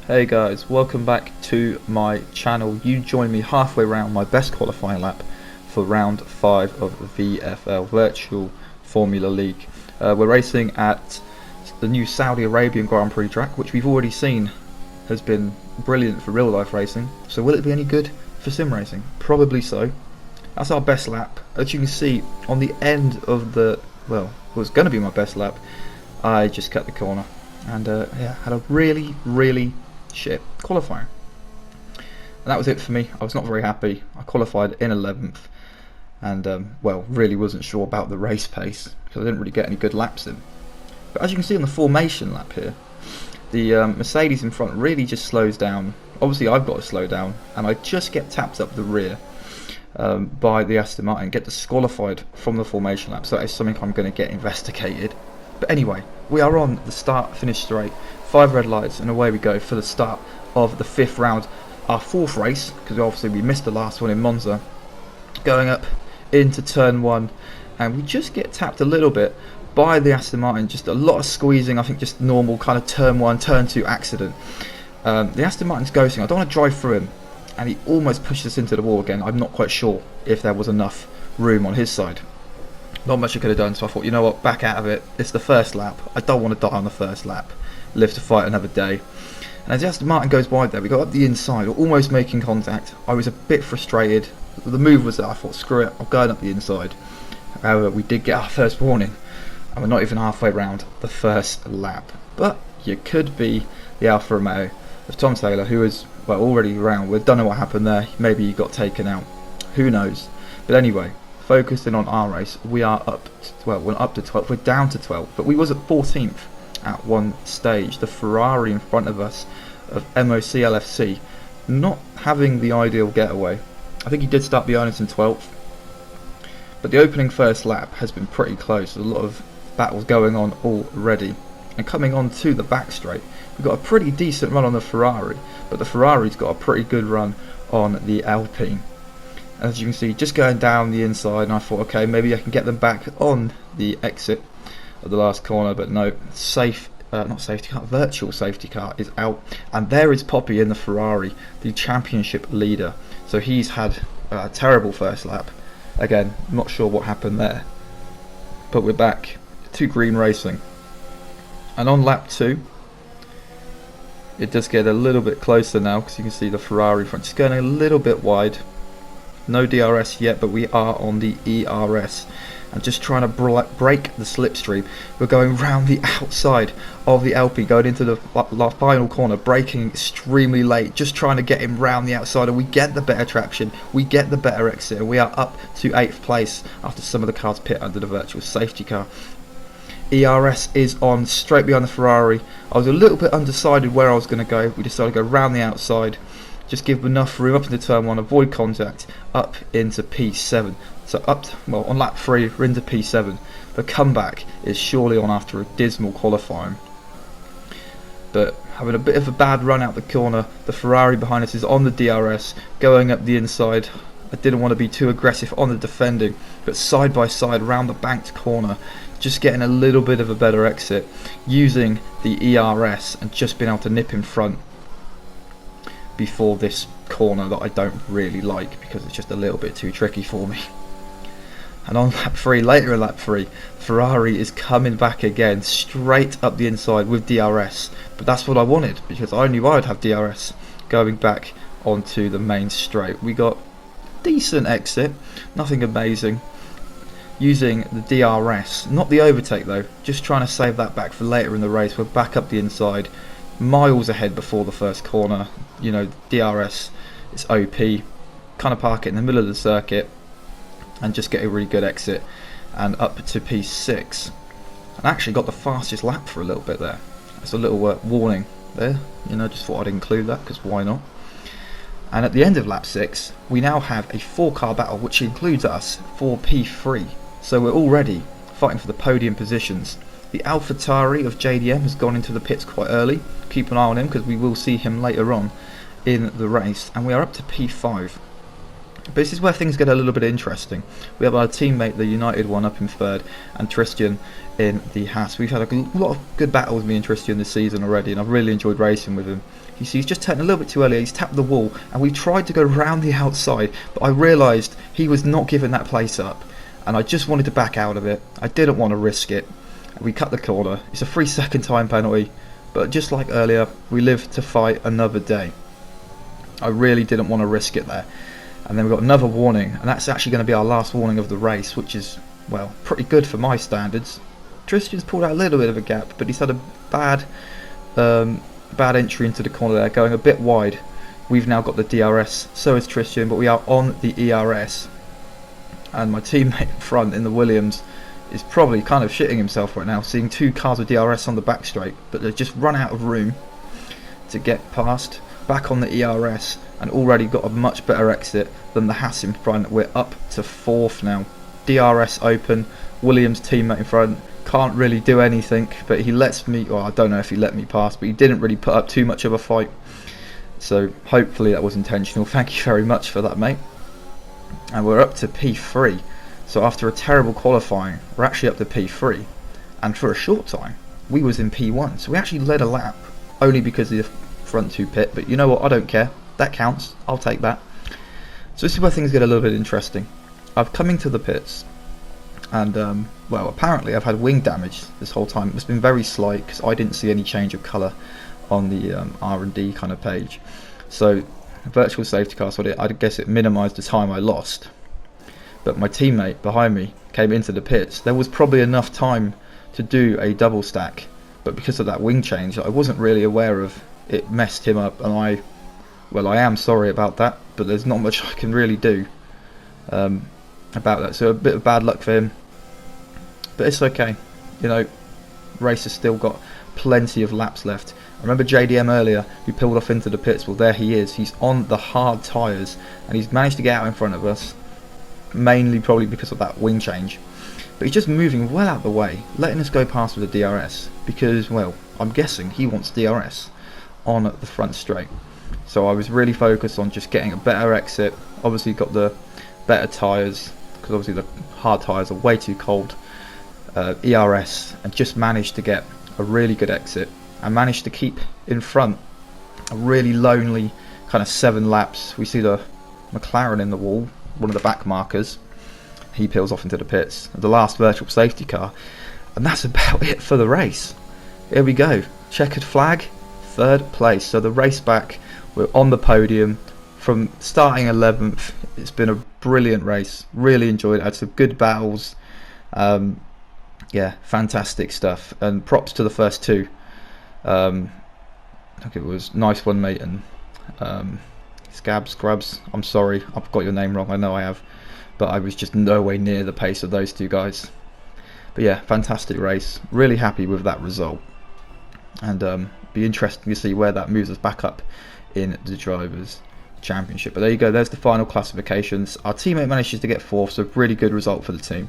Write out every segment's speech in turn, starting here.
Hey guys, welcome back to my channel. You join me halfway around my best qualifying lap for round 5 of the VFL Virtual Formula League. We're racing at the new Saudi Arabian Grand Prix track, which we've already seen has been brilliant for real life racing. So will it be any good for sim racing? Probably so. That's our best lap. As you can see on the end of the, well, it was going to be my best lap, I just cut the corner and yeah, had a really shit qualifying. And that was it for me. I was not very happy. I qualified in 11th and well, really wasn't sure about the race pace because I didn't really get any good laps in. But as you can see on the formation lap here, the Mercedes in front really just slows down. Obviously I've got to slow down and I just get tapped up the rear by the Aston Martin, get disqualified from the formation lap. So that is something I'm going to get investigated. But anyway, we are on the start finish straight, 5 red lights, and away we go for the start of the 5th round, our 4th race, because obviously we missed the last one in Monza, going up into turn 1, and we just get tapped a little bit by the Aston Martin. Just a lot of squeezing, I think just normal kind of turn 1, turn 2 accident. The Aston Martin's ghosting. I don't want to drive through him, and he almost pushed us into the wall again. I'm not quite sure if there was enough room on his side. Not much I could have done, so I thought, you know what, back out of it. It's the first lap. I don't want to die on the first lap. Live to fight another day. And as Aston Martin goes wide there, we got up the inside, almost making contact. I was a bit frustrated. The move was that I thought, screw it, I'm going up the inside. However, we did get our first warning, and we're not even halfway round the first lap. But you could be the Alfa Romeo of Tom Taylor, who is, well, already around. We don't know what happened there. Maybe he got taken out. Who knows? But anyway, focusing on our race, we are up to, well, we're up to 12th, we're down to 12th, but we was at 14th at one stage. The Ferrari in front of us of MOC LFC not having the ideal getaway. I think he did start behind us in 12th, but the opening first lap has been pretty close. There's a lot of battles going on already, and coming on to the back straight, we've got a pretty decent run on the Ferrari, but the Ferrari's got a pretty good run on the Alpine. As you can see, just going down the inside, and I thought, okay, maybe I can get them back on the exit of the last corner, but no, not safety car, virtual safety car is out, and there is Poppy in the Ferrari, the championship leader. So he's had a terrible first lap. Again, not sure what happened there, but we're back to green racing, and on lap 2, it does get a little bit closer now because you can see the Ferrari front just going a little bit wide. No DRS yet, but we are on the ERS and just trying to break the slipstream. We're going round the outside of the Alpine, going into the final corner, braking extremely late, just trying to get him round the outside, and we get the better traction, we get the better exit, and we are up to 8th place after some of the cars pit under the virtual safety car. ERS is on straight behind the Ferrari. I was a little bit undecided where I was going to go. We decided to go round the outside, just give enough room up into turn 1, avoid contact, up into P7. So well, on lap 3 we're into P7. The comeback is surely on after a dismal qualifying, but having a bit of a bad run out the corner. The Ferrari behind us is on the DRS, going up the inside. I didn't want to be too aggressive on the defending, but side by side round the banked corner, just getting a little bit of a better exit, using the ERS and just being able to nip in front before this corner that I don't really like because it's just a little bit too tricky for me. And on lap 3, later in lap 3, Ferrari is coming back again straight up the inside with DRS, but that's what I wanted because I knew I'd have DRS going back onto the main straight. We got decent exit, nothing amazing, using the DRS, not the overtake though, just trying to save that back for later in the race. We're back up the inside, miles ahead before the first corner. You know, DRS is OP. Kind of park it in the middle of the circuit and just get a really good exit and up to P6, and actually got the fastest lap for a little bit there. That's a little warning there, you know, just thought I'd include that because why not. And at the end of lap 6 we now have a 4-car battle which includes us for P3, so we're already fighting for the podium positions. The AlphaTauri of JDM has gone into the pits quite early. Keep an eye on him because we will see him later on in the race, and we are up to P5. But this is where things get a little bit interesting. We have our teammate, the United one, up in 3rd, and Tristan in the Haas. We've had a lot of good battles, me and Tristan, this season already, and I've really enjoyed racing with him. You see, he's just turned a little bit too early. He's tapped the wall, and we tried to go round the outside, but I realised he was not giving that place up, and I just wanted to back out of it. I didn't want to risk it. We cut the corner. It's a 3-second time penalty, but just like earlier, we live to fight another day. I really didn't want to risk it there. And then we got another warning, and that's actually going to be our last warning of the race, which is, well, pretty good for my standards. Tristan's pulled out a little bit of a gap, but he's had a bad entry into the corner there, going a bit wide. We've now got the DRS, so is Tristan, but we are on the ERS. And my teammate in front in the Williams is probably kind of shitting himself right now, seeing 2 cars with DRS on the back straight, but they've just run out of room to get past. Back on the ERS, and already got a much better exit than the Haas in front. We're up to 4th now. DRS open, Williams teammate in front, can't really do anything, but he lets me, well, I don't know if he let me pass, but he didn't really put up too much of a fight, so hopefully that was intentional. Thank you very much for that, mate. And we're up to P3, so after a terrible qualifying, we're actually up to P3, and for a short time we was in P1, so we actually led a lap, only because of the front 2 pit, but you know what, I don't care, that counts, I'll take that. So this is where things get a little bit interesting. I've come into the pits, and well, apparently I've had wing damage this whole time. It's been very slight because I didn't see any change of colour on the R&D kind of page. So virtual safety car, so I guess it minimised the time I lost. But my teammate behind me came into the pits. There was probably enough time to do a double stack, but because of that wing change, I wasn't really aware of. It messed him up, and I am sorry about that, but there's not much I can really do about that. So a bit of bad luck for him, but it's okay. You know, race has still got plenty of laps left. I remember JDM earlier, who pulled off into the pits. Well, there he is. He's on the hard tyres, and he's managed to get out in front of us, mainly probably because of that wing change. But he's just moving well out of the way, letting us go past with the DRS, because, well, I'm guessing he wants DRS on the front straight. So I was really focused on just getting a better exit. Obviously got the better tyres, because obviously the hard tyres are way too cold. ERS, and just managed to get a really good exit, and managed to keep in front a really lonely kind of 7 laps. We see the McLaren in the wall, one of the back markers. He peels off into the pits, the last virtual safety car, and that's about it for the race. Here we go, checkered flag, 3rd place. So the race back, we're on the podium from starting 11th. It's been a brilliant race, really enjoyed it, had some good battles. Yeah, fantastic stuff, and props to the first 2. I think it was nice one, mate, and Scrubs, I'm sorry, I've got your name wrong, I know I have, but I was just nowhere near the pace of those 2 guys. But yeah, fantastic race, really happy with that result, and be interesting to see where that moves us back up in the Drivers' Championship. But there you go, there's the final classifications. Our teammate manages to get 4th, so really good result for the team.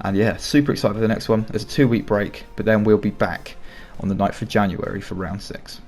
And yeah, super excited for the next one. There's a 2-week break, but then we'll be back on the 9th of January for round 6.